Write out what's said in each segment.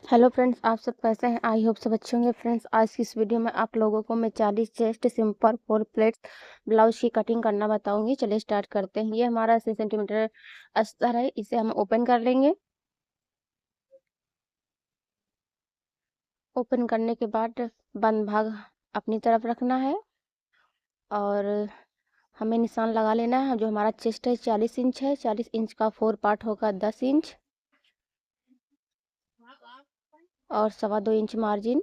Hello friends, आप सब कैसे हैं? आई होप सब अच्छे होंगे। फ्रेंड्स, आज की इस वीडियो में आप लोगों को मैं 40 चेस्ट सिंपल 4 प्लेट्स ब्लाउज की कटिंग करना बताऊंगी। चलिए स्टार्ट करते हैं। ये हमारा 80 सेंटीमीटर अस्तर है, इसे हम ओपन कर लेंगे। ओपन करने के बाद बंद भाग अपनी तरफ रखना है और हमें निशान लगा लेना है। जो हमारा चेस्ट है 40 इंच है, 40 इंच का 4 पार्ट होगा 10 इंच और 2.25 इंच मार्जिन।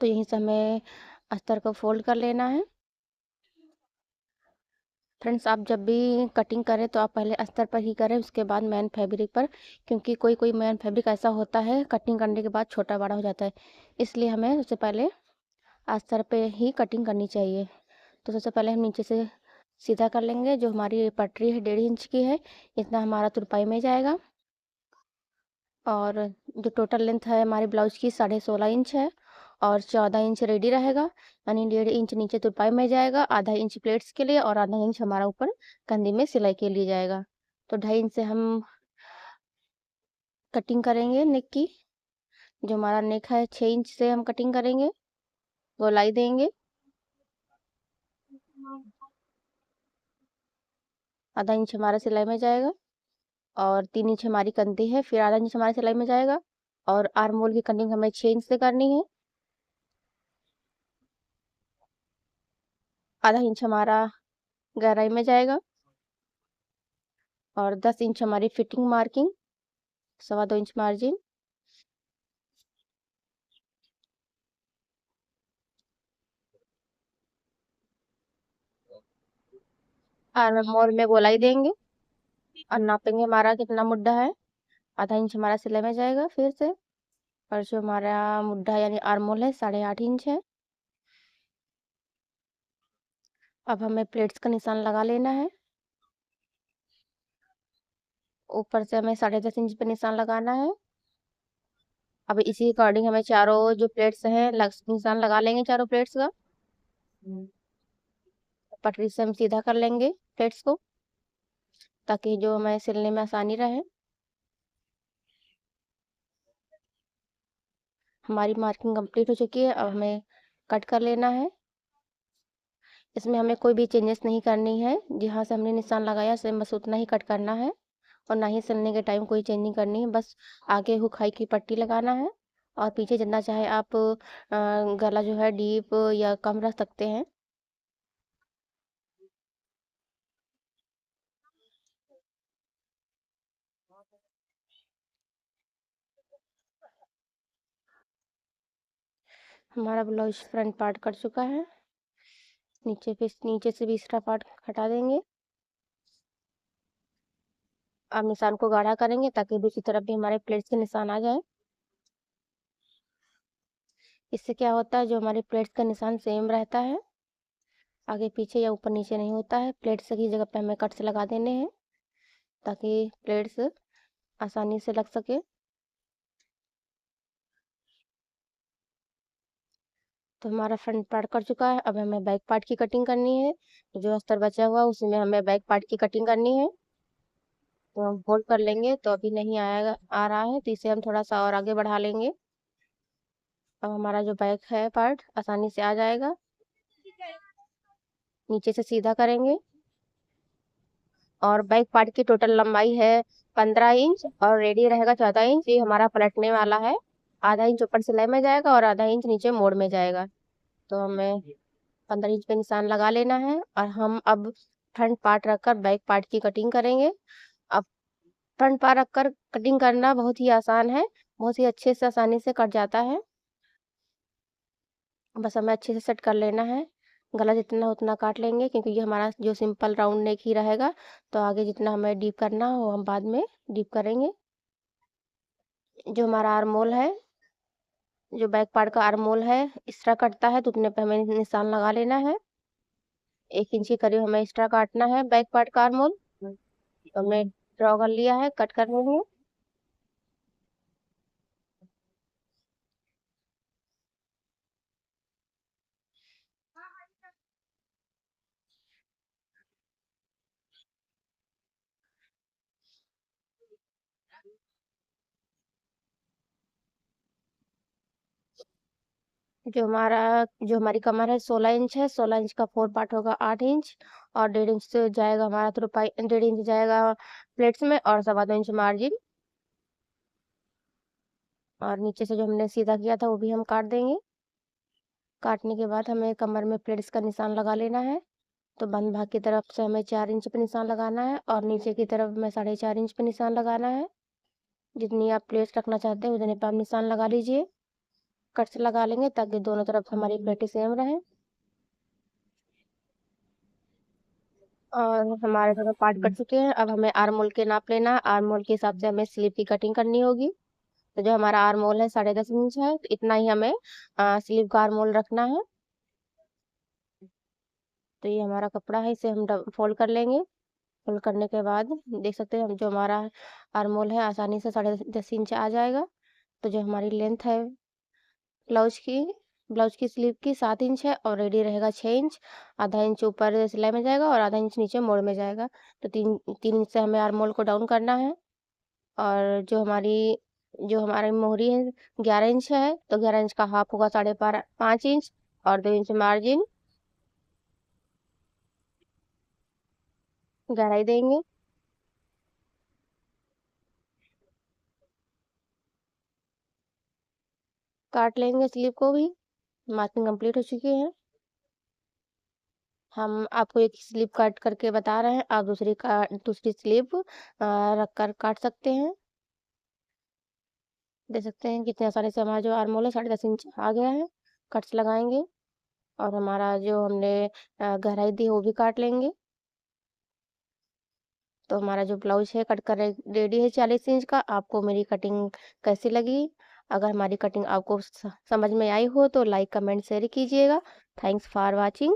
तो यहीं से हमें अस्तर को फोल्ड कर लेना है। फ्रेंड्स, आप जब भी कटिंग करें तो आप पहले अस्तर पर ही करें, उसके बाद मैन फैब्रिक पर, क्योंकि कोई कोई मैन फैब्रिक ऐसा होता है कटिंग करने के बाद छोटा बड़ा हो जाता है। इसलिए हमें सबसे पहले अस्तर पे ही कटिंग करनी चाहिए। तो सबसे पहले हम नीचे से सीधा कर लेंगे। जो हमारी पटरी है 1.5 इंच की है, इतना हमारा तुरपाई में जाएगा। और जो टोटल लेंथ है हमारे ब्लाउज की 16.5 इंच है और 14 इंच रेडी रहेगा। यानी 1.5 इंच नीचे तुरपाई में जाएगा, आधा इंच प्लेट्स के लिए और आधा इंच हमारा ऊपर कंधी में सिलाई के लिए जाएगा। तो 2.5 इंच से हम कटिंग करेंगे नेक की। जो हमारा नेक है 6 इंच से हम कटिंग करेंगे, गोलाई देंगे। आधा इंच हमारा सिलाई में जाएगा और 3 इंच हमारी कंधी है, फिर आधा इंच हमारी सिलाई में जाएगा। और आर्म होल की कटिंग हमें 6 इंच से करनी है। आधा इंच हमारा गहराई में जाएगा और 10 इंच हमारी fitting marking, 2.25 inch margin. Arm hole में गोलाई देंगे और नापेंगे हमारा कितना मुड्ढा है। आधा इंच हमारा सिलाई में जाएगा फिर से। और जो हमारा मुड्ढा यानी आर्म होल है 8.5 इंच है। अब हमें प्लेट्स का निशान लगा लेना है। ऊपर से हमें 10.5 इंच पे निशान लगाना है। अब इसी अकॉर्डिंग हमें चारों जो प्लेट्स हैं निशान लगा लेंगे चारों प्लेट्स का। पटरी से हम सीधा कर लेंगे प्लेट्स को, ताकि जो हमें सिलने में आसानी रहे। हमारी मार्किंग कंप्लीट हो चुकी है, अब हमें कट कर लेना है। इसमें हमें कोई भी चेंजेस नहीं करनी है। जहाँ से हमने निशान लगाया सेम बस उतना ही कट करना है और ना ही सिलने के टाइम कोई चेंजिंग करनी है। बस आगे हुक हाई की पट्टी लगाना है और पीछे जितना चाहे आप गला जो है डीप या कम रख सकते हैं। हमारा ब्लाउज फ्रंट पार्ट कट चुका है। नीचे से भी एक्स्ट्रा पार्ट हटा देंगे। अब निशान को गाढ़ा करेंगे ताकि दूसरी तरफ भी हमारे प्लेट्स के निशान आ जाए। इससे क्या होता है, जो हमारे प्लेट्स का निशान सेम रहता है, आगे पीछे या ऊपर नीचे नहीं होता है। प्लेट्स की जगह पे हमें कट से लगा देने हैं ताकि प्लेट्स आसानी से लग सके। तो हमारा फ्रंट पार्ट कट चुका है। अब हमें बैक पार्ट की कटिंग करनी है। तो जो अस्तर बचा हुआ उसमें हमें बैक पार्ट की कटिंग करनी है। तो हम फोल्ड कर लेंगे, तो अभी नहीं आएगा, आ रहा है, तो इसे हम थोड़ा सा और आगे बढ़ा लेंगे। अब हमारा जो बैक है पार्ट आसानी से आ जाएगा। नीचे से सीधा करेंगे और बैक पार्ट की टोटल लंबाई है 15 इंच और रेडी रहेगा 14 इंच। ये हमारा पलटने वाला है। आधा इंच ऊपर सिलाई में जाएगा और आधा इंच नीचे मोड़ में जाएगा। तो हमें 15 इंच पे निशान लगा लेना है और हम अब फ्रंट पार्ट रखकर बैक पार्ट की कटिंग करेंगे। अब फ्रंट पार्ट रखकर कटिंग करना बहुत ही आसान है, बहुत ही अच्छे से आसानी से कट जाता है। बस हमें अच्छे से सेट कर लेना है। गला जितना हो उतना काट लेंगे, क्योंकि ये हमारा जो सिंपल राउंड नेक ही रहेगा। तो आगे जितना हमें डीप करना हो वो हम बाद में डीप करेंगे। जो हमारा आर्म होल है, जो बैक पार्ट का आर्म होल है एक्स्ट्रा कटता है, तो उतने पे हमें निशान लगा लेना है। 1 इंच के करीब हमें एक्स्ट्रा काटना है बैक पार्ट का आर्म होल। तो हमने ड्रॉ कर लिया है, कट करने में। जो हमारी कमर है 16 इंच है, 16 इंच का 4 पार्ट होगा 8 इंच, और 1.5 इंच से जाएगा हमारा तुरपाई, 1.5 इंच जाएगा प्लेट्स में, और 2.25 इंच मार्जिन। और नीचे से जो हमने सीधा किया था वो भी हम काट देंगे। काटने के बाद हमें कमर में प्लेट्स का निशान लगा लेना है। तो बंद भाग की तरफ से हमें 4 इंच पे निशान लगाना है, और नीचे की तरफ में 4.5 इंच पे निशान लगाना है। जितनी आप प्लेट्स रखना चाहते हैं उतने पे आप निशान लगा लीजिए। कट से लगा लेंगे ताकि दोनों तरफ हमारी प्लेटें सेम रहे। और हमारे दोनों पार्ट कट चुके हैं। अब हमें आर्म होल के नाप लेना है। आर्म होल के हिसाब से हमें स्लीव की कटिंग करनी होगी। तो जो हमारा आर्म होल है 10.5 इंच है, तो इतना ही हमें स्लीव का आर्म होल रखना है। तो ये हमारा कपड़ा है, इसे हम फोल्ड कर लेंगे। फोल्ड करने के बाद देख सकते हैं हम जो हमारा आर्म होल है आसानी से 10.5 इंच आ जाएगा। तो जो हमारी लेंथ है ब्लाउज की ब्लाउज की स्लीव की 7 इंच है, और रेडी रहेगा 6 इंच। आधा इंच ऊपर सिलाई में जाएगा और आधा इंच नीचे मोड़ में जाएगा। तो 3 इंच से हमें आर्म होल को डाउन करना है। और जो हमारी मोहरी है 11 इंच है, तो 11 इंच का हाफ होगा 5.5 इंच, और 2 इंच मार्जिन गहराई देंगे। काट लेंगे स्लीव को भी। मार्किंग कंप्लीट हो चुकी है। हम आपको एक स्लीव काट करके बता रहे हैं, आप दूसरी स्लीव रख कर काट सकते हैं। देख सकते हैं कितने आसानी से हमारा जो आर्म होल है 10.5 इंच आ गया है। कट्स लगाएंगे, और हमारा जो हमने गहराई दी वो भी काट लेंगे। तो हमारा जो ब्लाउज है कट कर रेडी है 40 इंच का। आपको मेरी कटिंग कैसी लगी? अगर हमारी कटिंग आपको समझ में आई हो तो लाइक कमेंट शेयर कीजिएगा। Thanks for watching.